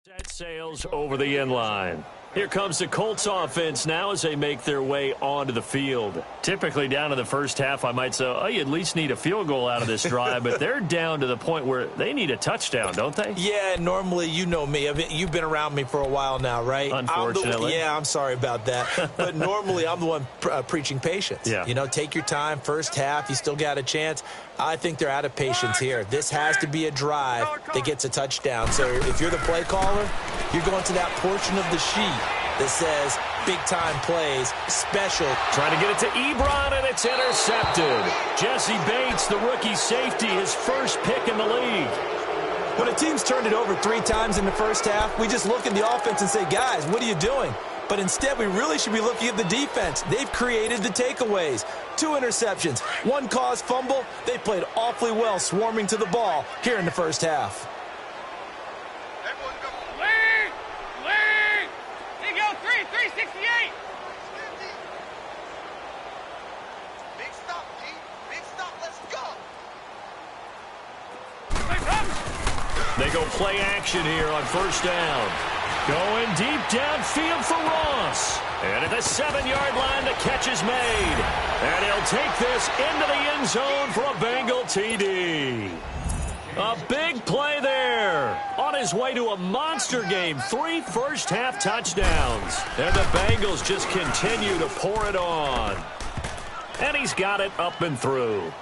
Set sails over the end line. Here comes the Colts offense now as they make their way onto the field. Typically down in the first half, I might say, oh, you at least need a field goal out of this drive, but they're down to the point where they need a touchdown, don't they? Yeah, normally, you know me. You've been around me for a while now, right? Unfortunately. I'm sorry about that. But normally, I'm the one preaching patience. Yeah. You know, take your time. First half, you still got a chance. I think they're out of patience here. This has to be a drive that gets a touchdown. So if you're the play caller, you're going to that portion of the sheet that says big-time plays, special. Trying to get it to Ebron, and it's intercepted. Jesse Bates, the rookie safety, his first pick in the league. When a team's turned it over 3 times in the first half, we just look at the offense and say, guys, what are you doing? But instead, we really should be looking at the defense. They've created the takeaways. 2 interceptions, 1 caused fumble. They played awfully well swarming to the ball here in the first half. Lead! There you go, 368. Big stop, G. Big stop, let's go. They go play action here on first down. Going deep downfield for Ross. And at the 7-yard line, the catch is made. And he'll take this into the end zone for a Bengal TD. A big play there. On his way to a monster game. 3 first-half touchdowns. And the Bengals just continue to pour it on. And he's got it up and through.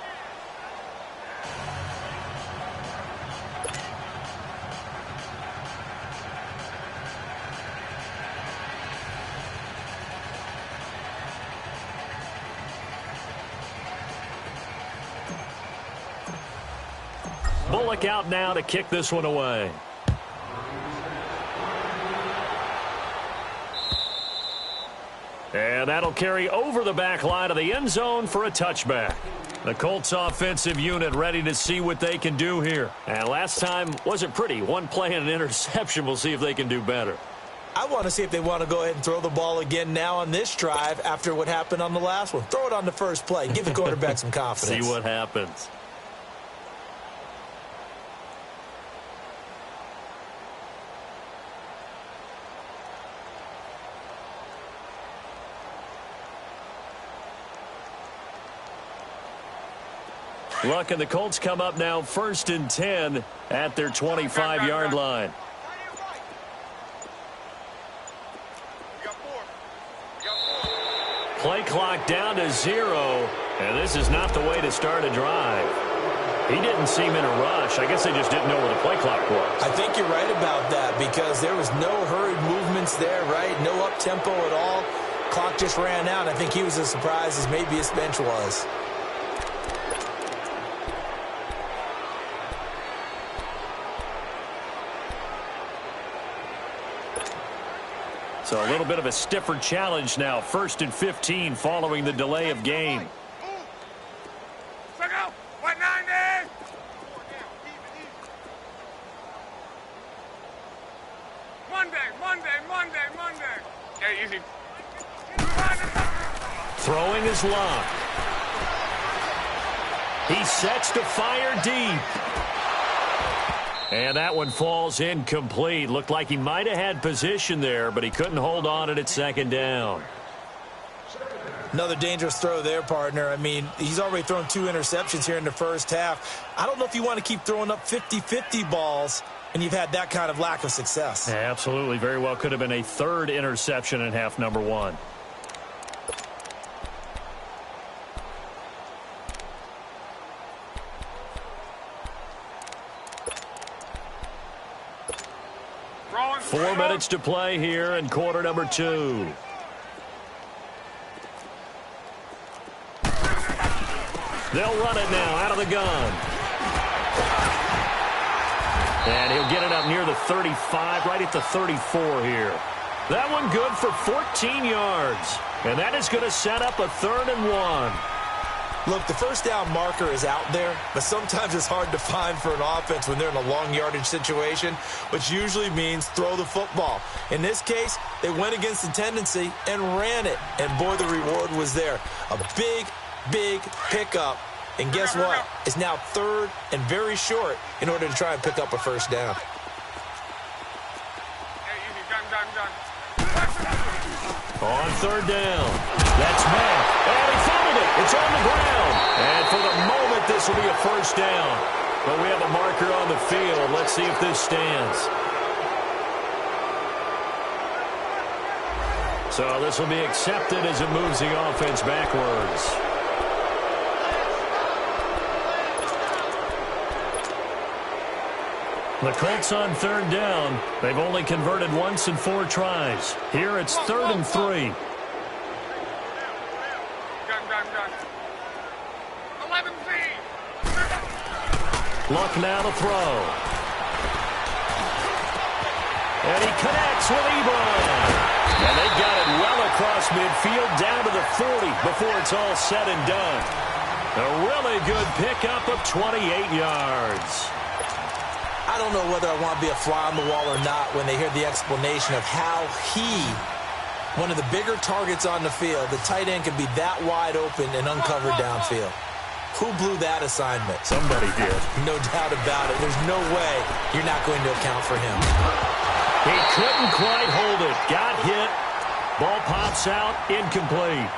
Bullock out now to kick this one away. And that'll carry over the back line of the end zone for a touchback. The Colts offensive unit ready to see what they can do here. And last time wasn't pretty. 1 play and an interception. We'll see if they can do better. I want to see if they want to go ahead and throw the ball again now on this drive after what happened on the last one. Throw it on the first play. Give the quarterback some confidence. See what happens. Luck and the Colts come up now 1st and 10 at their 25-yard line. Play clock down to 0, and this is not the way to start a drive. He didn't seem in a rush. I guess they just didn't know where the play clock was. I think you're right about that because there was no hurried movements there, right? No up-tempo at all. Clock just ran out. I think he was as surprised as maybe his bench was. So a little bit of a stiffer challenge now. 1st and 15 following the delay of game. Monday. Yeah, easy. Throwing his lock. He sets to fire deep. And that one falls incomplete. Looked like he might have had position there, but he couldn't hold on at 2nd down. Another dangerous throw there, partner. I mean, he's already thrown 2 interceptions here in the first half. I don't know if you want to keep throwing up 50-50 balls, and you've had that kind of lack of success. Yeah, absolutely. Very well could have been a 3rd interception in half number 1. Four minutes to play here in quarter number 2. They'll run it now out of the gun. And he'll get it up near the 35, right at the 34 here. That one good for 14 yards. And that is going to set up a 3rd and 1. Look, the first down marker is out there, but sometimes it's hard to find for an offense when they're in a long yardage situation, which usually means throw the football. In this case, they went against the tendency and ran it, and boy, the reward was there. A big pickup, and guess what? It's now 3rd and very short in order to try and pick up a first down. On third down. That's Mack. And he fumbled it. It's on the ground. And for the moment, this will be a first down. But we have a marker on the field. Let's see if this stands. So this will be accepted as it moves the offense backwards. The Colts on third down. They've only converted once in 4 tries. Here it's 3rd and 3. 11 feet. Luck now to throw. And he connects with Ebron. And they got it well across midfield down to the 40 before it's all said and done. A really good pickup of 28 yards. I don't know whether I want to be a fly on the wall or not when they hear the explanation of how one of the bigger targets on the field, the tight end could be that wide open and uncovered downfield. Who blew that assignment? Somebody did. No doubt about it. There's no way you're not going to account for him. He couldn't quite hold it. Got hit. Ball pops out. Incomplete.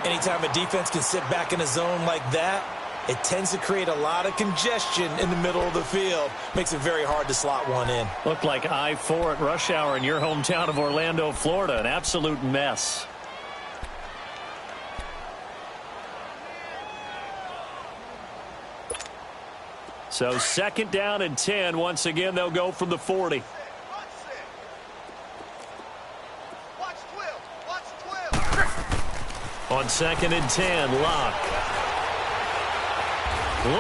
Anytime a defense can sit back in a zone like that, it tends to create a lot of congestion in the middle of the field. Makes it very hard to slot one in. Looked like I-4 at rush hour in your hometown of Orlando, Florida. An absolute mess. So 2nd down and 10. Once again, they'll go from the 40. Watch 12. On 2nd and 10, Locke.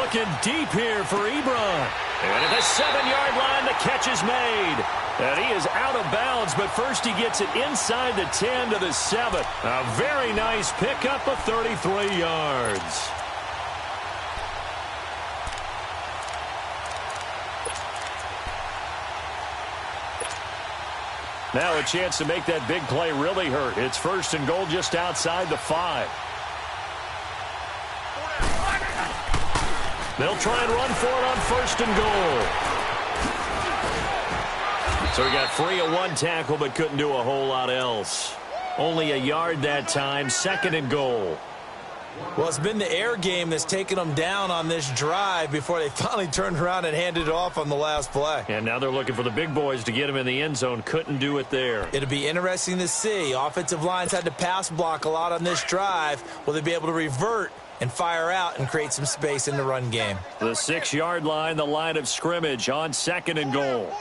Looking deep here for Ebron. And at the 7-yard line, the catch is made. And he is out of bounds, but first he gets it inside the 10 to the 7. A very nice pickup of 33 yards. Now a chance to make that big play really hurt. It's 1st and goal just outside the 5. They'll try and run for it on 1st and goal. So he got free of 1 tackle but couldn't do a whole lot else. Only a yard that time, 2nd and goal. Well, it's been the air game that's taken them down on this drive before they finally turned around and handed it off on the last play. And now they're looking for the big boys to get him in the end zone. Couldn't do it there. It'll be interesting to see. Offensive lines had to pass block a lot on this drive. Will they be able to revert and fire out and create some space in the run game? The 6-yard line, the line of scrimmage on 2nd and goal.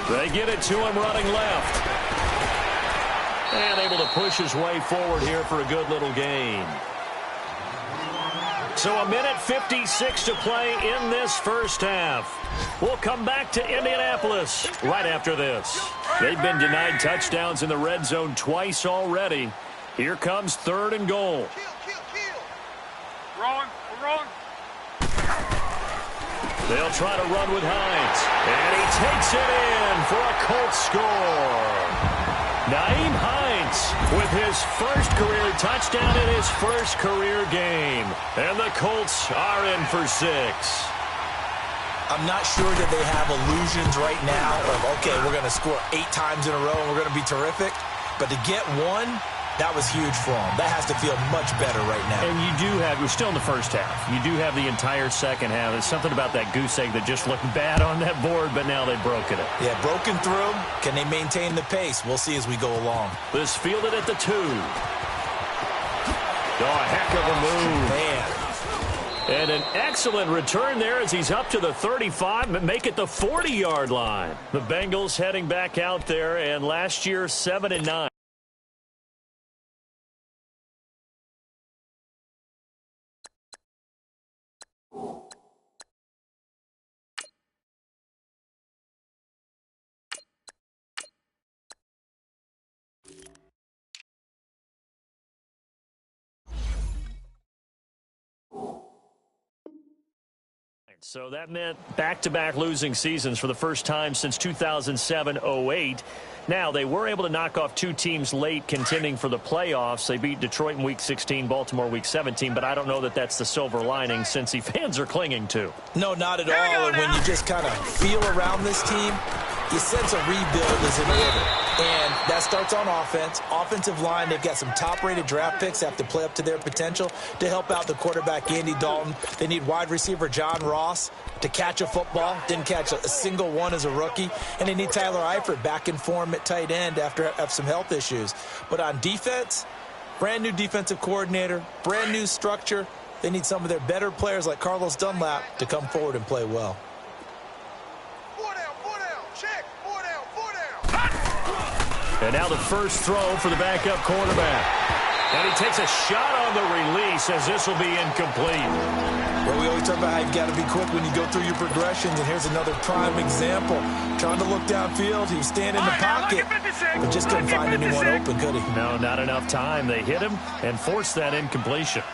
They get it to him running left. And able to push his way forward here for a good little gain. So 1:56 to play in this first half. We'll come back to Indianapolis right after this. They've been denied touchdowns in the red zone twice already. Here comes 3rd and goal. Rolling. We're rolling. They'll try to run with Hines. And he takes it in for a Colts score. Nyheim Hines with his first career touchdown in his first career game. And the Colts are in for 6. I'm not sure that they have illusions right now of, okay, we're going to score 8 times in a row and we're going to be terrific. But to get 1, that was huge for them. That has to feel much better right now. And you do have, we're still in the first half. You do have the entire second half. There's something about that goose egg that just looked bad on that board, but now they've broken it. Yeah, broken through. Can they maintain the pace? We'll see as we go along. This fielded at the 2. Oh, a heck of a move. Man. And an excellent return there as he's up to the 35 and make it the 40-yard line. The Bengals heading back out there, and last year 7-9. So that meant back-to-back losing seasons for the first time since 2007-08. Now, they were able to knock off 2 teams late contending for the playoffs. They beat Detroit in Week 16, Baltimore Week 17, but I don't know that that's the silver lining Cincy fans are clinging to. No, not at all. And when you just kind of feel around this team, you sense a rebuild is in order. And that starts on offense. Offensive line, they've got some top-rated draft picks that have to play up to their potential to help out the quarterback, Andy Dalton. They need wide receiver John Ross to catch a football. Didn't catch a single one as a rookie. And they need Tyler Eifert back in form at tight end after some health issues. But on defense, brand new defensive coordinator, brand new structure. They need some of their better players like Carlos Dunlap to come forward and play well. And now the first throw for the backup quarterback. And he takes a shot on the release as this will be incomplete. Well, we always talk about how you've got to be quick when you go through your progressions, and here's another prime example. Trying to look downfield, he was standing in the pocket, but just couldn't find anyone open, could he? No, not enough time. They hit him and forced that incompletion.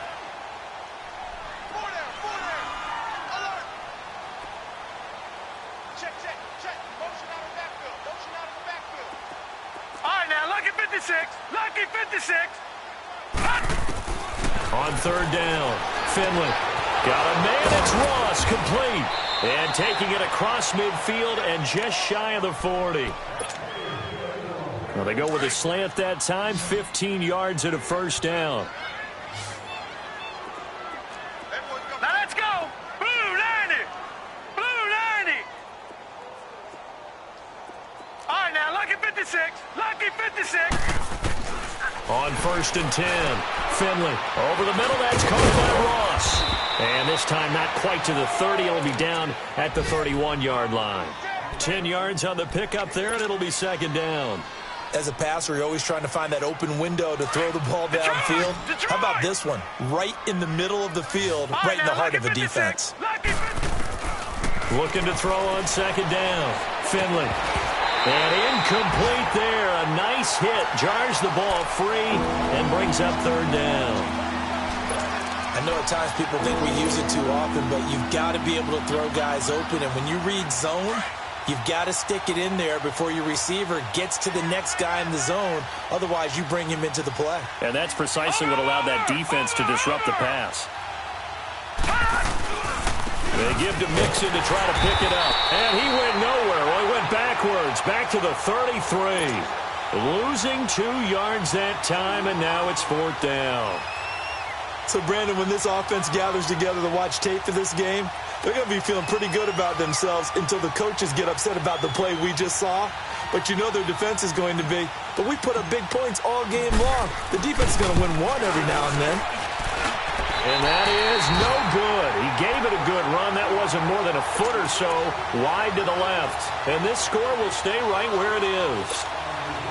Lucky 56. On third down, Finley. Got a man, it's Ross, complete. And taking it across midfield and just shy of the 40. Well, they go with a slant that time, 15 yards at a first down. Now let's go. Blue 90. Blue 90. All right, now, lucky 56. Lucky 56. On first and 10, Finley over the middle. That's caught by Ross. And this time not quite to the 30. It'll be down at the 31-yard line. 10 yards on the pickup there, and it'll be second down. As a passer, you're always trying to find that open window to throw the ball downfield. How about this one? Right in the middle of the field, right in the heart of a defense. Looking to throw on second down. Finley. And incomplete there. A nice hit. Jars the ball free and brings up third down. I know at times people think we use it too often, but you've got to be able to throw guys open. And when you read zone, you've got to stick it in there before your receiver gets to the next guy in the zone. Otherwise, you bring him into the play. And that's precisely what allowed that defense to disrupt the pass. They give to Mixon to try to pick it up. And he went nowhere. Well, he went backwards, back to the 33. Losing 2 yards that time, and now it's fourth down. So, Brandon, when this offense gathers together to watch tape for this game, they're going to be feeling pretty good about themselves until the coaches get upset about the play we just saw. But you know their defense is going to be, but we put up big points all game long. The defense is going to win one every now and then. And that is no good. He gave it a good run. That wasn't more than a foot or so wide to the left. And this score will stay right where it is.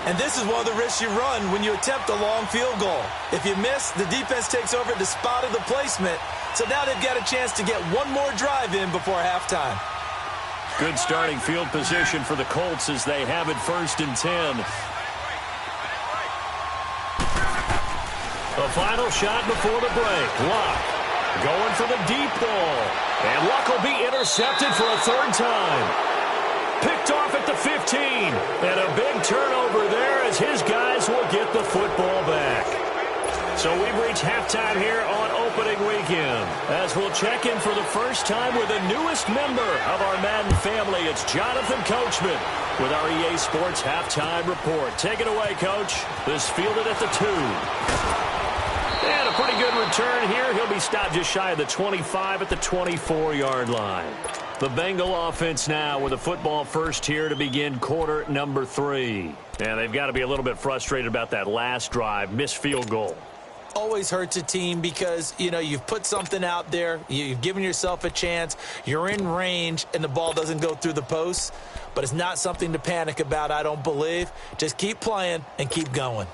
And this is one of the risks you run when you attempt a long field goal. If you miss, the defense takes over the spot of the placement. So now they've got a chance to get one more drive in before halftime. Good starting field position for the Colts as they have it first and 10. The final shot before the break. Luck going for the deep ball. And Luck will be intercepted for a third time. Picked off at the 15. And a big turnover there as his guys will get the football back. So we've reached halftime here on opening weekend. As we'll check in for the first time with the newest member of our Madden family. It's Jonathan Coachman with our EA Sports Halftime Report. Take it away, Coach. This fielded at the 2. And a pretty good return here. He'll be stopped just shy of the 25 at the 24-yard line. The Bengal offense now with a football first here to begin quarter number 3. And they've got to be a little bit frustrated about that last drive, missed field goal. Always hurts a team because, you know, you've put something out there, you've given yourself a chance, you're in range, and the ball doesn't go through the posts. But it's not something to panic about, I don't believe. Just keep playing and keep going.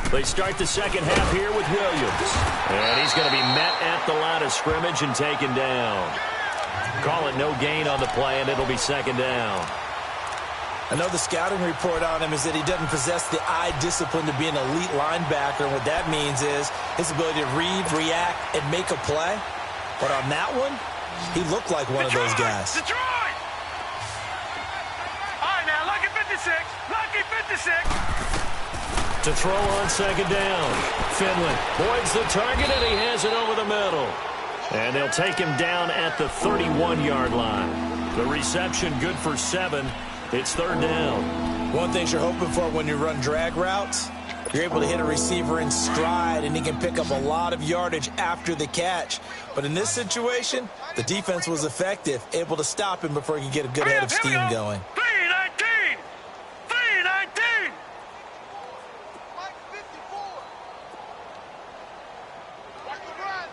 They start the second half here with Williams. And he's going to be met at the line of scrimmage and taken down. Call it no gain on the play, and it'll be second down. I know the scouting report on him is that he doesn't possess the eye discipline to be an elite linebacker. And what that means is his ability to read, react, and make a play. But on that one, he looked like one of those guys. Detroit! All right, now, lucky 56. Lucky 56. To throw on second down. Finley voids the target, and he has it over the middle. And they'll take him down at the 31-yard line. The reception good for 7. It's third down. One thing you're hoping for when you run drag routes, you're able to hit a receiver in stride, and he can pick up a lot of yardage after the catch. But in this situation, the defense was effective, able to stop him before he could get a good head of steam going. 319! 319! Mike 54. Watch the run.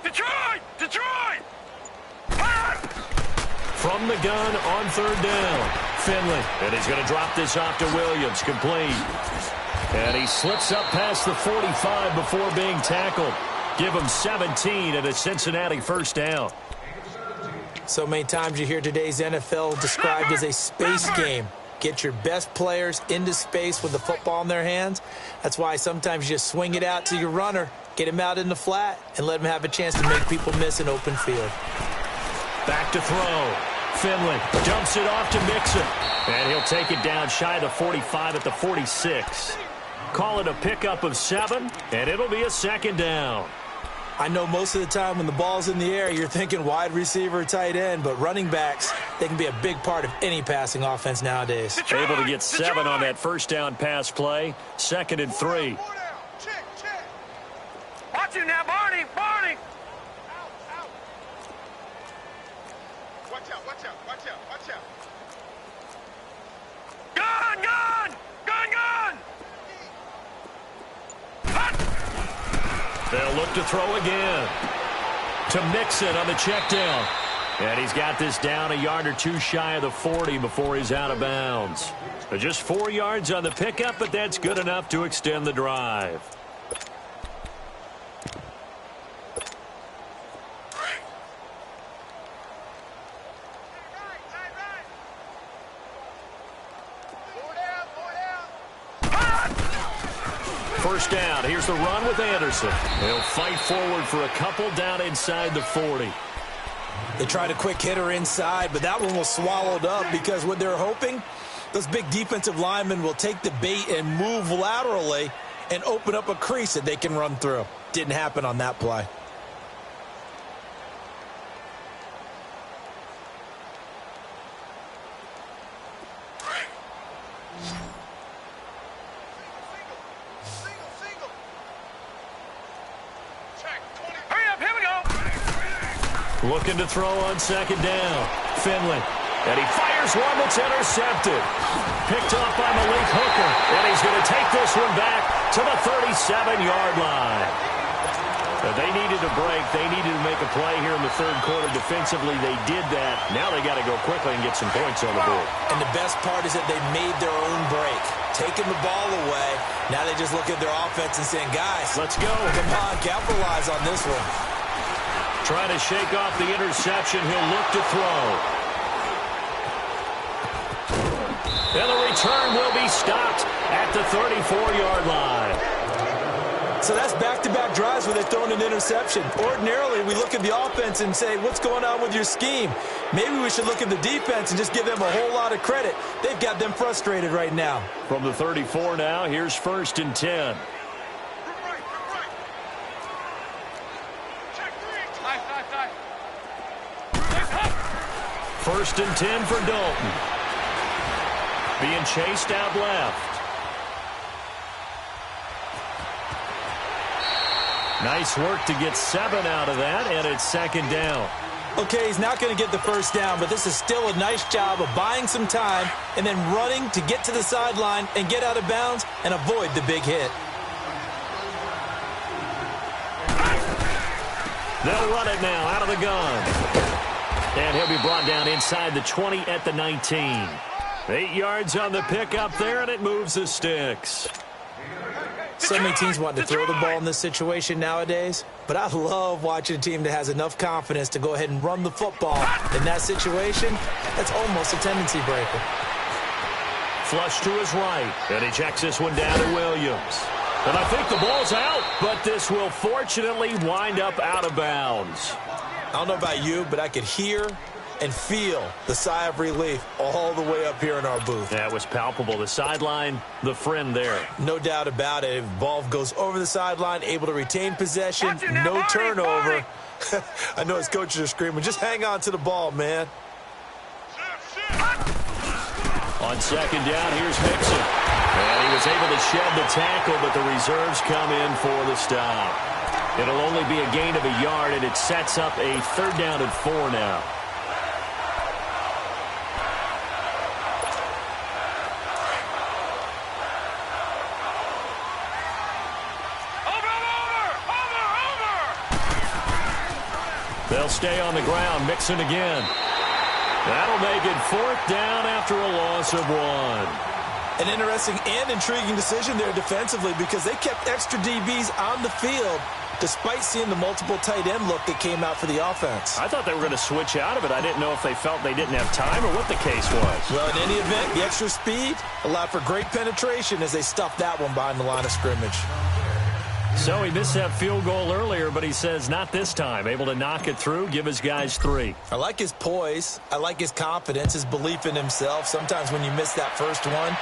Detroit! Detroit! Fire! From the gun on third down. Finley, and he's going to drop this off to Williams, complete. And he slips up past the 45 before being tackled. Give him 17 and a Cincinnati first down. So many times you hear today's NFL described as a space game. Get your best players into space with the football in their hands. That's why sometimes you just swing it out to your runner, get him out in the flat, and let him have a chance to make people miss an open field. Back to throw. Finley dumps it off to Mixon. And he'll take it down shy of the 45 at the 46. Call it a pickup of 7, and it'll be a second down. I know most of the time when the ball's in the air, you're thinking wide receiver, tight end, but running backs, they can be a big part of any passing offense nowadays. Able to get 7 on that first down pass play. 2nd and 3. 4 down. Check, check. Watch him now, Barney! Barney! Out, out. Watch out, watch out, watch out, watch out. Gun! Gun! Gun! Gun! Hot! They'll look to throw again. To Mixon on the check down. And he's got this down a yard or two shy of the 40 before he's out of bounds. Just 4 yards on the pickup, but that's good enough to extend the drive. First down. Here's the run with Anderson. They'll fight forward for a couple down inside the 40. They tried a quick hitter inside, but that one was swallowed up because what they're hoping, those big defensive linemen will take the bait and move laterally and open up a crease that they can run through. Didn't happen on that play. Looking to throw on second down. Finley. And he fires one that's intercepted. Picked off by Malik Hooker. And he's going to take this one back to the 37-yard line. They needed a break. They needed to make a play here in the third quarter. Defensively, they did that. Now they got to go quickly and get some points on the board. And the best part is that they made their own break. Taking the ball away. Now they just look at their offense and saying, guys, let's go. Come on, capitalize on this one. Trying to shake off the interception. He'll look to throw. And the return will be stopped at the 34-yard line. So that's back-to-back drives where they've thrown an interception. Ordinarily, we look at the offense and say, what's going on with your scheme? Maybe we should look at the defense and just give them a whole lot of credit. They've got them frustrated right now. From the 34 now, here's 1st and 10. First and 10 for Dalton. Being chased out left. Nice work to get 7 out of that, and it's second down. Okay, he's not going to get the first down, but this is still a nice job of buying some time and then running to get to the sideline and get out of bounds and avoid the big hit. They'll run it now out of the gun. And he'll be brought down inside the 20 at the 19. 8 yards on the pickup there, and it moves the sticks. So many teams want to throw the ball in this situation nowadays, but I love watching a team that has enough confidence to go ahead and run the football. In that situation, that's almost a tendency breaker. Flush to his right, and he checks this one down to Williams. And I think the ball's out, but this will fortunately wind up out of bounds. I don't know about you, but I could hear and feel the sigh of relief all the way up here in our booth. That was palpable. The sideline, the friend there. No doubt about it. Ball goes over the sideline, able to retain possession, no turnover. I know his coaches are screaming, just hang on to the ball, man. On second down, here's Mixon. And he was able to shed the tackle, but the reserves come in for the stop. It'll only be a gain of a yard, and it sets up a 3rd down and 4 now. They'll stay on the ground. Mixon again. That'll make it 4th down after a loss of 1. An interesting and intriguing decision there defensively because they kept extra DBs on the field despite seeing the multiple tight end look that came out for the offense. I thought they were going to switch out of it. I didn't know if they felt they didn't have time or what the case was. Well, in any event, the extra speed allowed for great penetration as they stuffed that one behind the line of scrimmage. So he missed that field goal earlier, but he says not this time. Able to knock it through, give his guys 3. I like his poise. I like his confidence, his belief in himself. Sometimes when you miss that first one,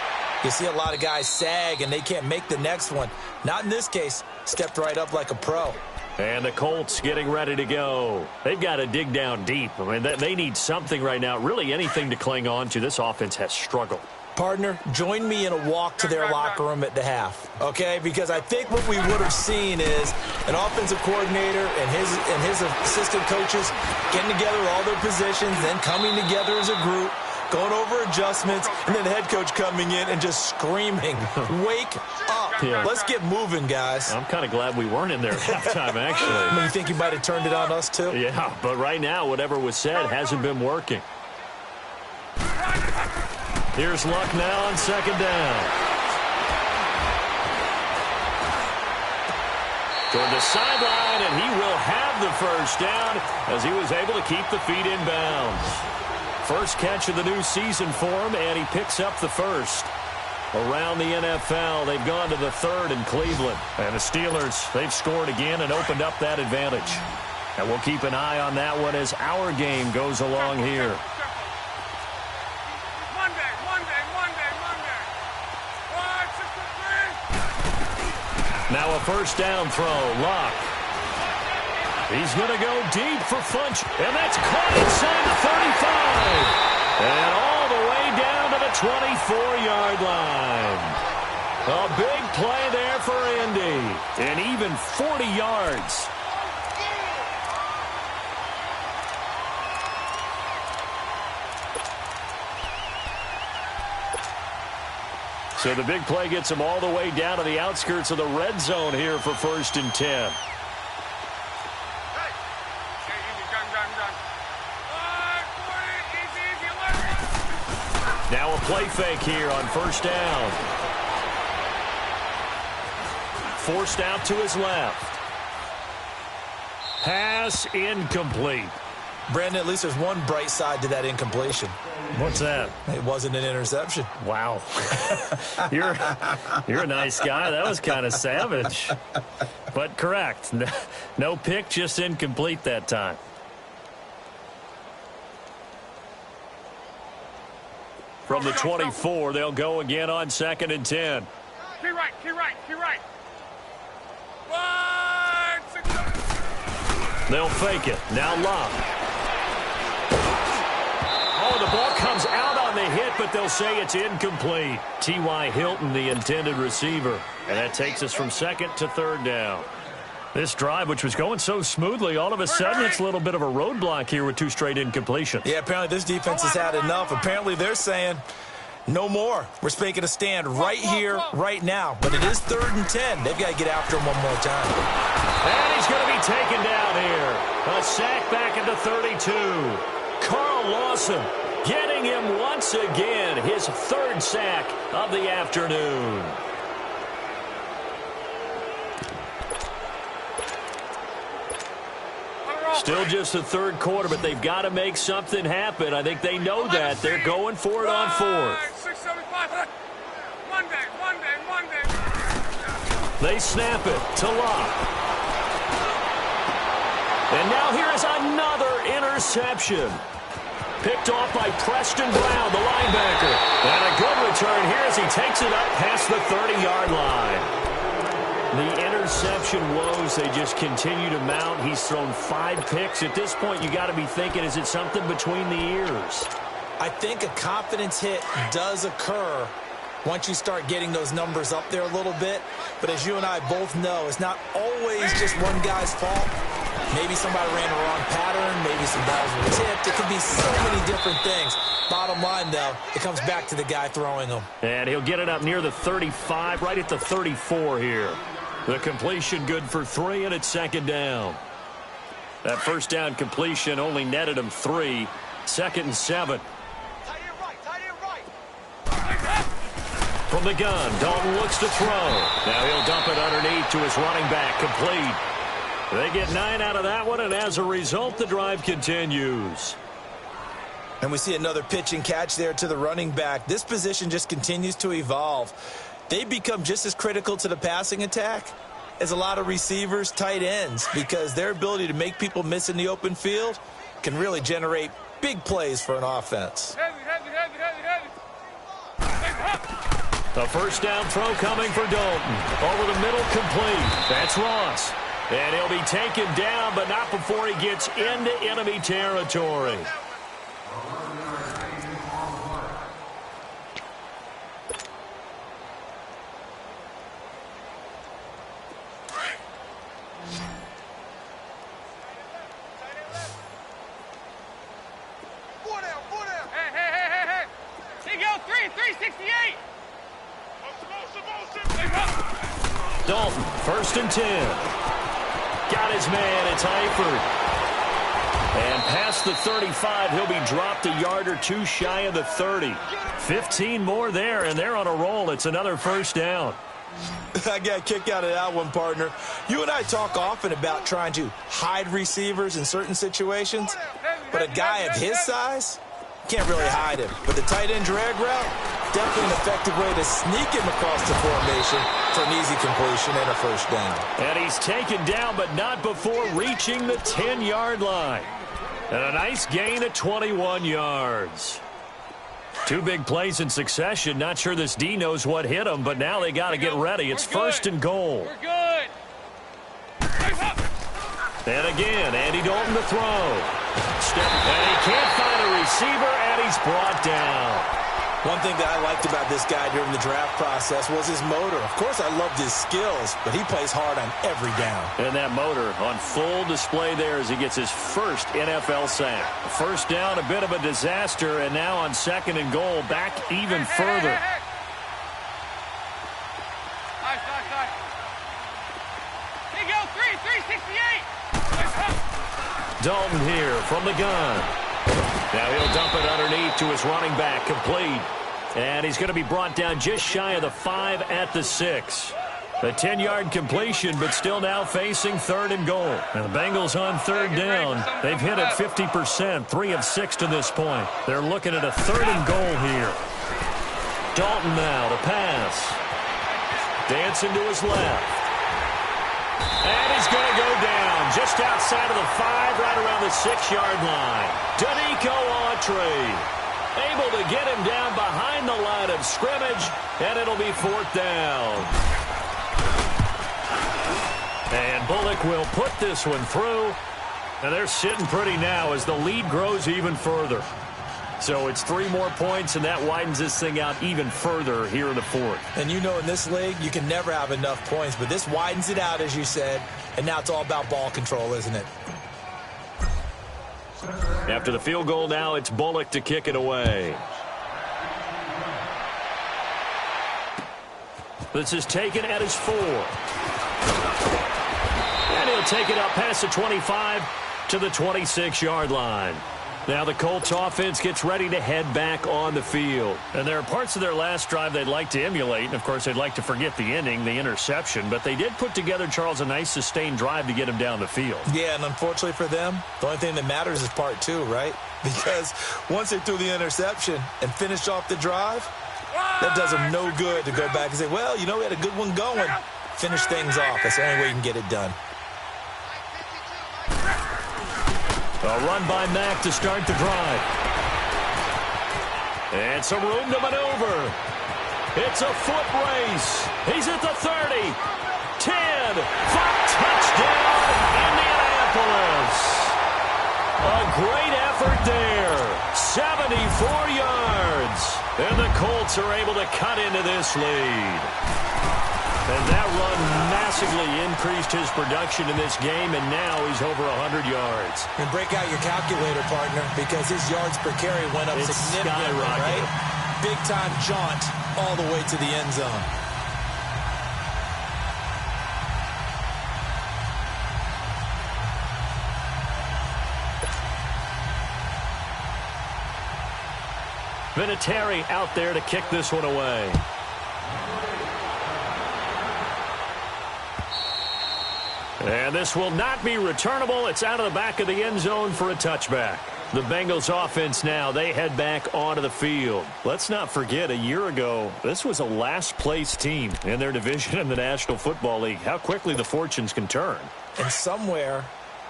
you see a lot of guys sag and they can't make the next one. Not in this case. Stepped right up like a pro. And the Colts getting ready to go. They've got to dig down deep. I mean, they need something right now, really anything to cling on to. This offense has struggled. Partner, join me in a walk to their locker room at the half, okay? Because I think what we would have seen is an offensive coordinator and his assistant coaches getting together all their positions, then coming together as a group, going over adjustments, and then the head coach coming in and just screaming, wake up. Yeah. Let's get moving, guys. I'm kind of glad we weren't in there at halftime, actually. I mean, you think you might have turned it on us, too? Yeah, but right now, whatever was said hasn't been working. Here's Luck now on 2nd down. Toward the sideline, and he will have the 1st down as he was able to keep the feet in bounds. First catch of the new season for him, and he picks up the 1st. Around the NFL, they've gone to the 3rd in Cleveland. And the Steelers, they've scored again and opened up that advantage. And we'll keep an eye on that one as our game goes along here. Now a 1st down throw. Luck. He's going to go deep for Funch. And that's caught inside the 35. And all the way down to the 24-yard line. A big play there for Indy. And even 40 yards. So the big play gets him all the way down to the outskirts of the red zone here for 1st and 10. Now a play fake here on 1st down. Forced out to his left. Pass incomplete. Brandon, at least there's one bright side to that incompletion. What's that? It wasn't an interception. Wow. You're a nice guy. That was kind of savage. But correct. No pick, just incomplete that time. From the 24, they'll go again on 2nd and 10. Key right. They'll fake it. Now Luck. Oh, the ball comes out on the hit, but they'll say it's incomplete. T.Y. Hilton, the intended receiver. And that takes us from 2nd to 3rd down. This drive, which was going so smoothly, all of a sudden it's a little bit of a roadblock here with 2 straight incompletions. Yeah, apparently this defense has had enough. Apparently they're saying no more. We're making a stand right here, right now. But it is 3rd and 10. They've got to get after him one more time. And he's going to be taken down here. A sack back at the 32. Carl Lawson getting him once again. His 3rd sack of the afternoon. Still just the 3rd quarter, but they've got to make something happen. I think they know that. They're going for it on 4th. 675. Monday. They snap it to Locke. And now here is another interception. picked off by Preston Brown, the linebacker. And a good return here as he takes it up past the 30-yard line. The interception woes, they just continue to mount. He's thrown 5 picks. At this point, you got to be thinking, is it something between the ears? I think a confidence hit does occur once you start getting those numbers up there a little bit. But as you and I both know, it's not always just one guy's fault. Maybe somebody ran the wrong pattern. Maybe some balls were tipped. It could be so many different things. Bottom line, though, it comes back to the guy throwing them. And he'll get it up near the 35, right at the 34 here. The completion good for 3, and it's second down. That first down completion only netted him 3. 2nd and 7. From the gun, Dalton looks to throw. Now he'll dump it underneath to his running back, complete. They get 9 out of that one, and as a result, the drive continues. And we see another pitch and catch there to the running back. This position just continues to evolve. They become just as critical to the passing attack as a lot of receivers, tight ends, because their ability to make people miss in the open field can really generate big plays for an offense. The first down throw coming for Dalton. Over the middle, complete. That's Ross. And he'll be taken down, but not before he gets into enemy territory. Hey. He go 368. Dalton, 1st and 10. Got his man, it's Eifert. And past the 35, he'll be dropped a yard or 2 shy of the 30. 15 more there, and they're on a roll. It's another first down. I got a kick out of that one, partner. You and I talk often about trying to hide receivers in certain situations, but a guy of his size can't really hide him. But the tight end drag route, definitely an effective way to sneak him across the formation for an easy completion and a first down. And he's taken down, but not before reaching the 10-yard line. And a nice gain of 21 yards. 2 big plays in succession. Not sure this D knows what hit him, but now they got to get ready. It's 1st and goal. We're good. And again, Andy Dalton to throw. And he can't find a receiver, and he's brought down. One thing that I liked about this guy during the draft process was his motor. Of course, I loved his skills, but he plays hard on every down. And that motor on full display there as he gets his first NFL sack. First down, a bit of a disaster, and now on 2nd and goal, back even further. Nice. He go 368. Dalton here from the gun. Now he'll dump it underneath to his running back, complete. And he's going to be brought down just shy of the 5 at the 6. A 10-yard completion, but still now facing 3rd and goal. And the Bengals on 3rd down. They've hit it 50%, 3 of 6 to this point. They're looking at a 3rd and goal here. Dalton now to pass. Dancing to his left. And he's going to go down just outside of the 5, right around the 6-yard line. Danico Autry able to get him down behind the line of scrimmage, and it'll be 4th down. And Bullock will put this one through, and they're sitting pretty now as the lead grows even further. So it's 3 more points, and that widens this thing out even further here in the 4th. And you know in this league, you can never have enough points, but this widens it out, as you said, and now it's all about ball control, isn't it? After the field goal now, it's Bullock to kick it away. This is taken at his 4. And he'll take it up past the 25 to the 26-yard line. Now the Colts offense gets ready to head back on the field. And there are parts of their last drive they'd like to emulate. And, of course, they'd like to forget the ending, the interception. But they did put together, Charles, a nice sustained drive to get him down the field. Yeah, and unfortunately for them, the only thing that matters is part 2, right? Because once they threw the interception and finished off the drive, that does them no good to go back and say, well, you know, we had a good one going. Finish things off. That's the only way you can get it done. A run by Mack to start the drive. And some room to maneuver. It's a foot race. He's at the 30. 10. 5. Touchdown, Indianapolis. A great effort there. 74 yards. And the Colts are able to cut into this lead. And that run massively increased his production in this game, and now he's over 100 yards. And break out your calculator, partner, because his yards per carry went up significantly, right? Big-time jaunt all the way to the end zone. Vinatieri out there to kick this one away. And this will not be returnable. It's out of the back of the end zone for a touchback. The Bengals offense now, they head back onto the field. Let's not forget, a year ago, this was a last-place team in their division in the National Football League. How quickly the fortunes can turn. And somewhere,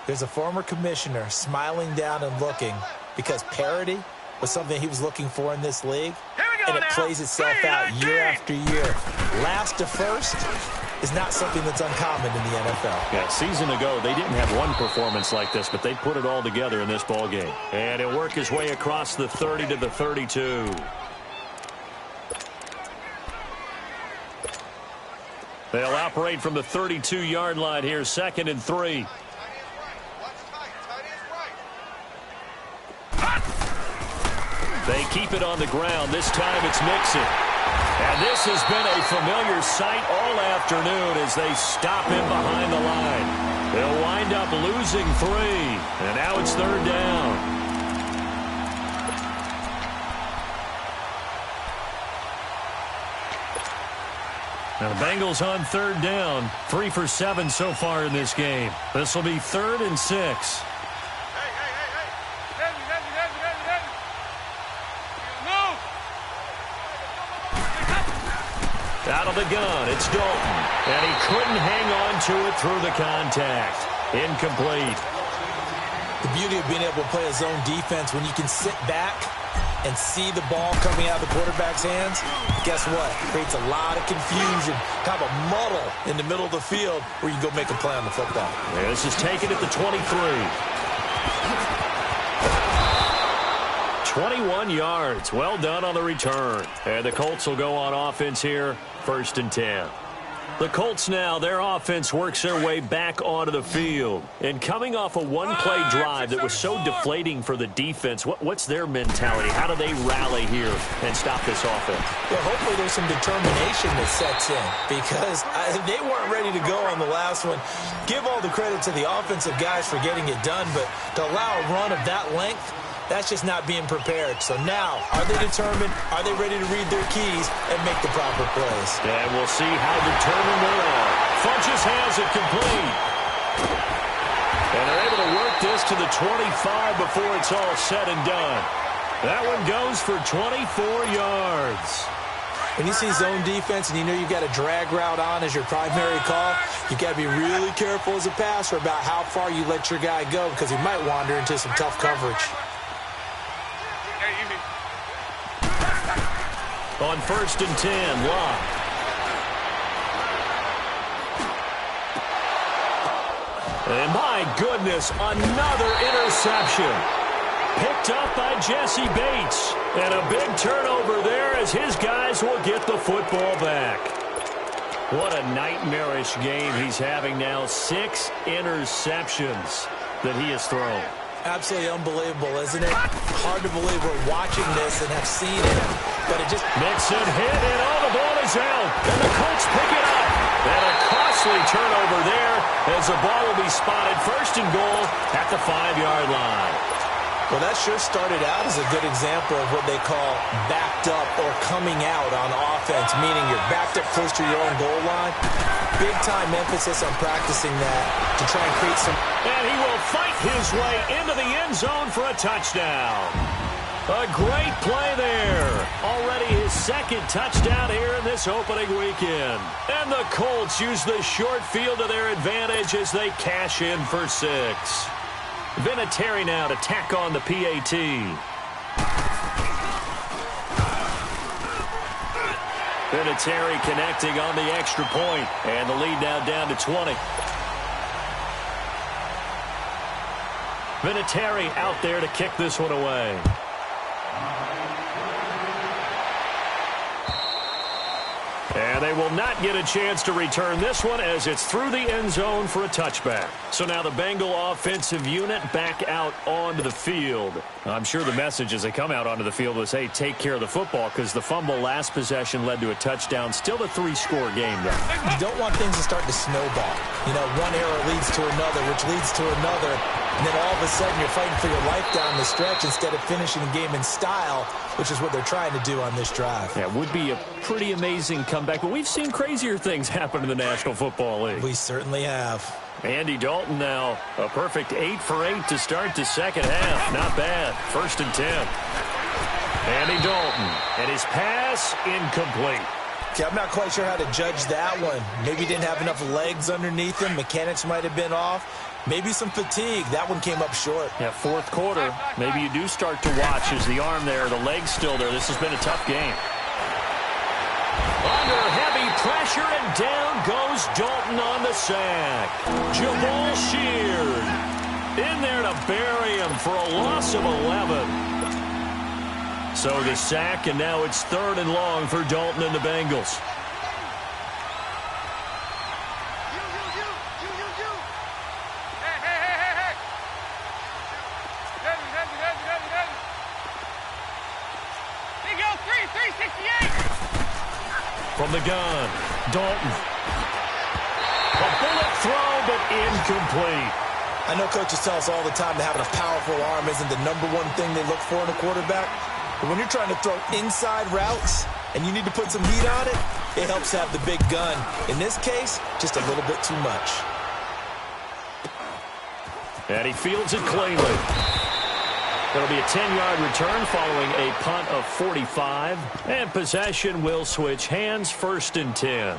there's a former commissioner smiling down and looking because parity was something he was looking for in this league. And it plays itself out year after year. Last to first is not something that's uncommon in the NFL. Yeah, a season ago, they didn't have one performance like this, but they put it all together in this ballgame. And he'll work his way across the 30 to the 32. They'll operate from the 32-yard line here, 2nd and 3. They keep it on the ground. This time it's Mixon. And this has been a familiar sight all afternoon as they stop him behind the line. They'll wind up losing 3. And now it's 3rd down. Now the Bengals on 3rd down. 3 for 7 so far in this game. This will be 3rd and 6. Out of the gun, it's Dalton. And he couldn't hang on to it through the contact. Incomplete. The beauty of being able to play a zone defense when you can sit back and see the ball coming out of the quarterback's hands, guess what? It creates a lot of confusion, kind of a muddle in the middle of the field where you can go make a play on the football. Yeah, this is taken at the 23. 21 yards. Well done on the return. And the Colts will go on offense here, 1st and 10. The Colts now, their offense works their way back onto the field. And coming off a one-play drive that was so deflating for the defense, what's their mentality? How do they rally here and stop this offense? Well, hopefully there's some determination that sets in because they weren't ready to go on the last one. Give all the credit to the offensive guys for getting it done, but to allow a run of that length, that's just not being prepared. So now, are they determined? Are they ready to read their keys and make the proper plays? And we'll see how determined they are. Funches has it complete. And they're able to work this to the 25 before it's all said and done. That one goes for 24 yards. When you see zone defense and you know you've got a drag route on as your primary call, you've got to be really careful as a passer about how far you let your guy go because he might wander into some tough coverage. On 1st and 10, Locke. And my goodness, another interception. Picked up by Jesse Bates. And a big turnover there as his guys will get the football back. What a nightmarish game he's having now. 6 interceptions that he has thrown. Absolutely unbelievable, isn't it? Hard to believe we're watching this and have seen it, but it just... Mixon hit, and the ball is out. And the Colts pick it up. And a costly turnover there as the ball will be spotted 1st and goal at the 5-yard line. Well, that sure started out as a good example of what they call backed up or coming out on offense, meaning you're backed up close to your own goal line. Big-time emphasis on practicing that to try and create some... And he will fight his way into the end zone for a touchdown. A great play there. Already his 2nd touchdown here in this opening weekend. And the Colts use the short field to their advantage as they cash in for 6. Vinatieri now to tack on the PAT. Vinatieri connecting on the extra point, and the lead now down to 20. Vinatieri out there to kick this one away. And they will not get a chance to return this one as it's through the end zone for a touchback. So now the Bengal offensive unit back out onto the field. I'm sure the message as they come out onto the field was, hey, take care of the football, because the fumble last possession led to a touchdown. Still a 3-score game, though. You don't want things to start to snowball. You know, one error leads to another, which leads to another. And then all of a sudden you're fighting for your life down the stretch instead of finishing the game in style, which is what they're trying to do on this drive. Yeah, it would be a pretty amazing comeback, but we've seen crazier things happen in the National Football League. We certainly have. Andy Dalton now, a perfect 8 for 8 to start the second half. Not bad. 1st and 10. Andy Dalton, and his pass incomplete. Okay, I'm not quite sure how to judge that one. Maybe he didn't have enough legs underneath him. Mechanics might have been off. Maybe some fatigue. That one came up short. Yeah, 4th quarter. Maybe you do start to watch as the arm there, the leg's still there. This has been a tough game. Under heavy pressure, and down goes Dalton on the sack. Jabal Sheard in there to bury him for a loss of 11. So the sack, and now it's 3rd and long for Dalton and the Bengals. From the gun, Dalton. A bullet throw, but incomplete. I know coaches tell us all the time that having a powerful arm isn't the #1 thing they look for in a quarterback. But when you're trying to throw inside routes and you need to put some heat on it, it helps to have the big gun. In this case, just a little bit too much. And he fields it cleanly. It'll be a 10-yard return following a punt of 45. And possession will switch hands, 1st and 10.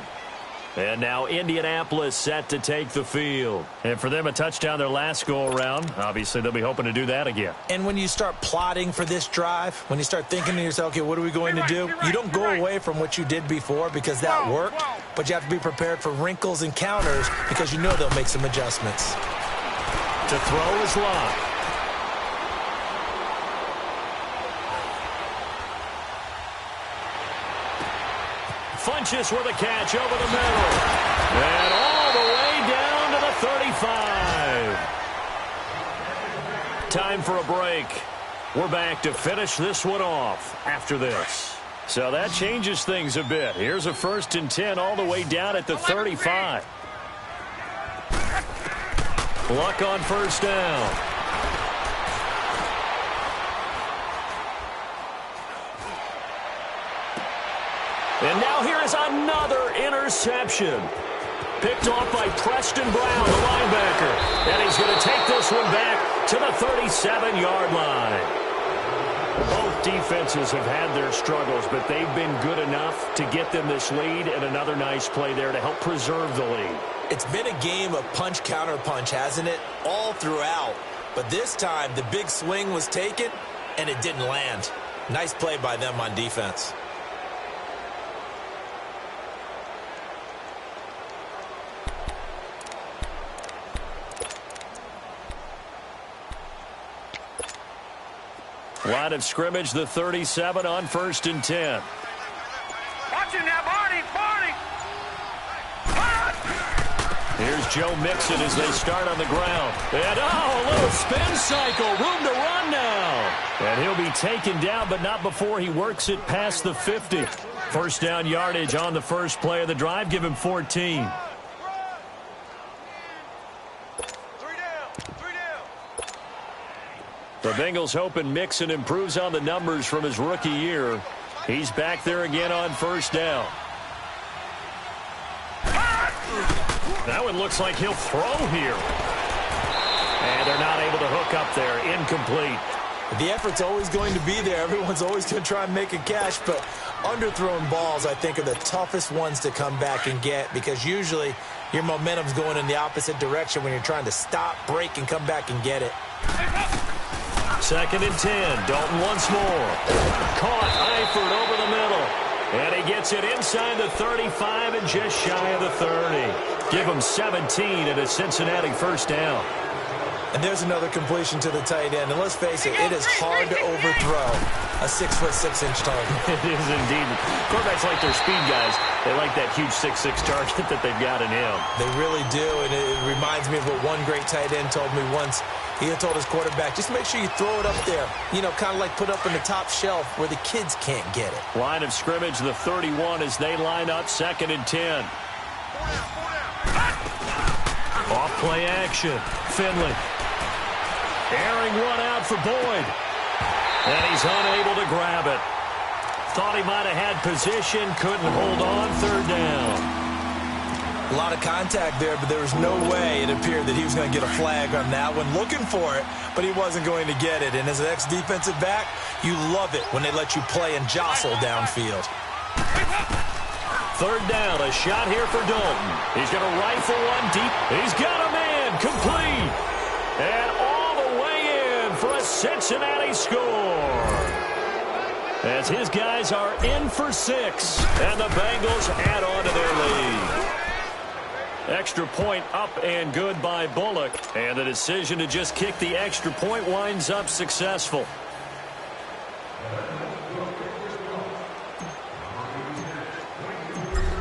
And now Indianapolis set to take the field. And for them, a touchdown their last go-around. Obviously, they'll be hoping to do that again. And when you start plotting for this drive, when you start thinking to yourself, okay, what are we going to do? You don't go away from what you did before because that worked. But you have to be prepared for wrinkles and counters because you know they'll make some adjustments. To throw is Locke. Funches with a catch over the middle. And all the way down to the 35. Time for a break. We're back to finish this one off after this. So that changes things a bit. Here's a 1st and 10 all the way down at the 35. Luck on 1st down. And now here is another interception. Picked off by Preston Brown, the linebacker. And he's going to take this one back to the 37-yard line. Both defenses have had their struggles, but they've been good enough to get them this lead, and another nice play there to help preserve the lead. It's been a game of punch-counter-punch, hasn't it? All throughout. But this time, the big swing was taken, and it didn't land. Nice play by them on defense. Line of scrimmage, the 37 on 1st and 10. Watch him now, Barney! Here's Joe Mixon as they start on the ground. And, a little spin cycle. Room to run now. And he'll be taken down, but not before he works it past the 50. 1st down yardage on the first play of the drive. Give him 14. The Bengals hoping Mixon improves on the numbers from his rookie year. He's back there again on 1st down. That one looks like he'll throw here. And they're not able to hook up there. Incomplete. The effort's always going to be there. Everyone's always going to try and make a catch, but underthrown balls, I think, are the toughest ones to come back and get because usually your momentum's going in the opposite direction when you're trying to stop, break, and come back and get it. 2nd and 10. Dalton once more. Caught. Eifert over the middle. And he gets it inside the 35 and just shy of the 30. Give him 17 and a Cincinnati first down. And there's another completion to the tight end. And let's face it, it is hard to overthrow a 6'6" target. It is indeed. Quarterbacks like their speed guys. They like that huge 6'6" target that they've got in him. They really do, and it reminds me of what one great tight end told me once. He had told his quarterback, just make sure you throw it up there. You know, kind of like put up in the top shelf where the kids can't get it. Line of scrimmage, the 31 as they line up 2nd and 10. Off play action. Finley. Airing one out for Boyd. And he's unable to grab it. Thought he might have had position. Couldn't hold on. 3rd down. A lot of contact there, but there was no way it appeared that he was going to get a flag on that one. Looking for it, but he wasn't going to get it. And as an ex-defensive back, you love it when they let you play and jostle downfield. 3rd down, a shot here for Dalton. He's going to rifle one deep. He's got a man, complete. And all the way in for a Cincinnati score. As his guys are in for 6, and the Bengals add on to their lead. Extra point up and good by Bullock. And the decision to just kick the extra point winds up successful.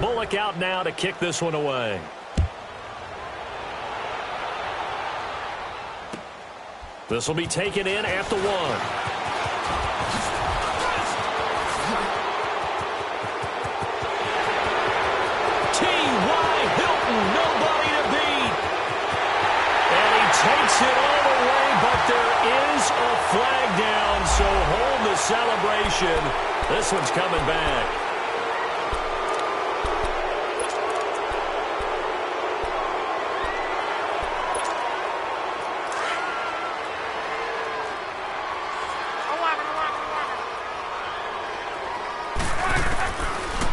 Bullock out now to kick this one away. This will be taken in at the 1. Takes it all the way, but there is a flag down, so hold the celebration. This one's coming back.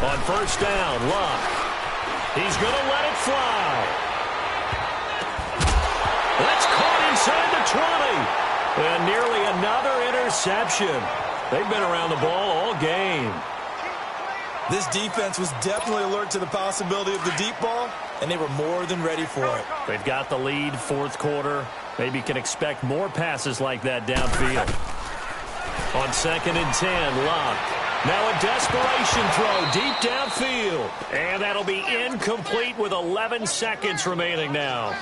On 1st down, Luck. He's going to let it fly. That's caught inside the 20. And nearly another interception. They've been around the ball all game. This defense was definitely alert to the possibility of the deep ball, and they were more than ready for it. They've got the lead, 4th quarter. Maybe can expect more passes like that downfield. On 2nd and 10, Locke. Now a desperation throw deep downfield. And that'll be incomplete with 11 seconds remaining now.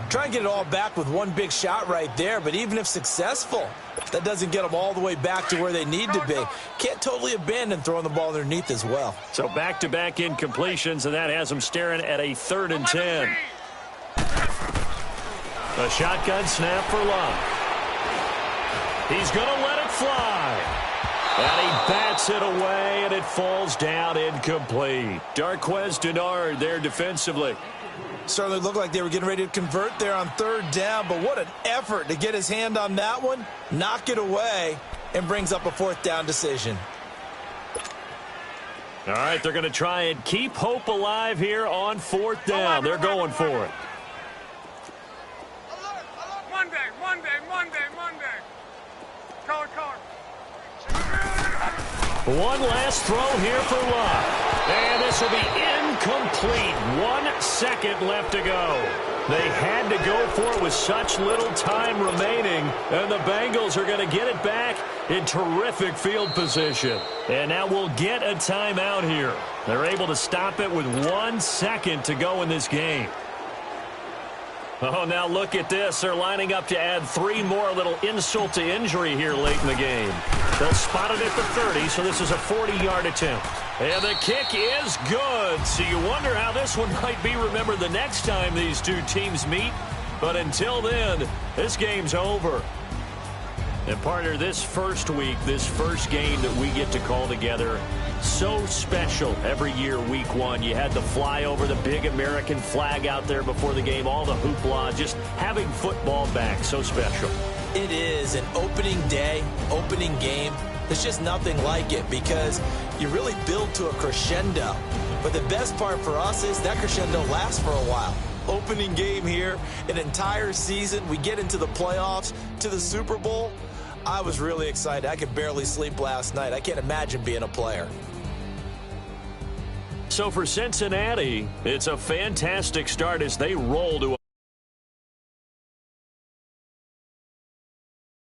Try and get it all back with one big shot right there, but even if successful, that doesn't get them all the way back to where they need to be. Can't totally abandon throwing the ball underneath as well. So back-to-back incompletions, and that has them staring at a 3rd and 10. A shotgun snap for Luck. He's going to let it fly. And he bats it away, and it falls down incomplete. Darquez Denard there defensively. Certainly looked like they were getting ready to convert there on 3rd down, but what an effort to get his hand on that one, knock it away, and brings up a 4th down decision. All right, they're going to try and keep hope alive here on 4th down. They're going for it. Monday. Card. One last throw here for Luck. And this will be incomplete. 1 second left to go. They had to go for it with such little time remaining. And the Bengals are going to get it back in terrific field position. And now we'll get a timeout here. They're able to stop it with 1 second to go in this game. Oh, now look at this. They're lining up to add 3 more, little insult to injury here late in the game. They'll spot it at the 30, so this is a 40-yard attempt. And the kick is good. So you wonder how this one might be remembered the next time these two teams meet. But until then, this game's over. And partner, this first week, this first game that we get to call together, so special every year, week 1. You had the flyover, the big American flag out there before the game, all the hoopla, just having football back, so special. It is an opening day, opening game. There's just nothing like it because you really build to a crescendo. But the best part for us is that crescendo lasts for a while. Opening game here, an entire season. We get into the playoffs, to the Super Bowl. I was really excited. I could barely sleep last night. I can't imagine being a player. So for Cincinnati, it's a fantastic start as they roll to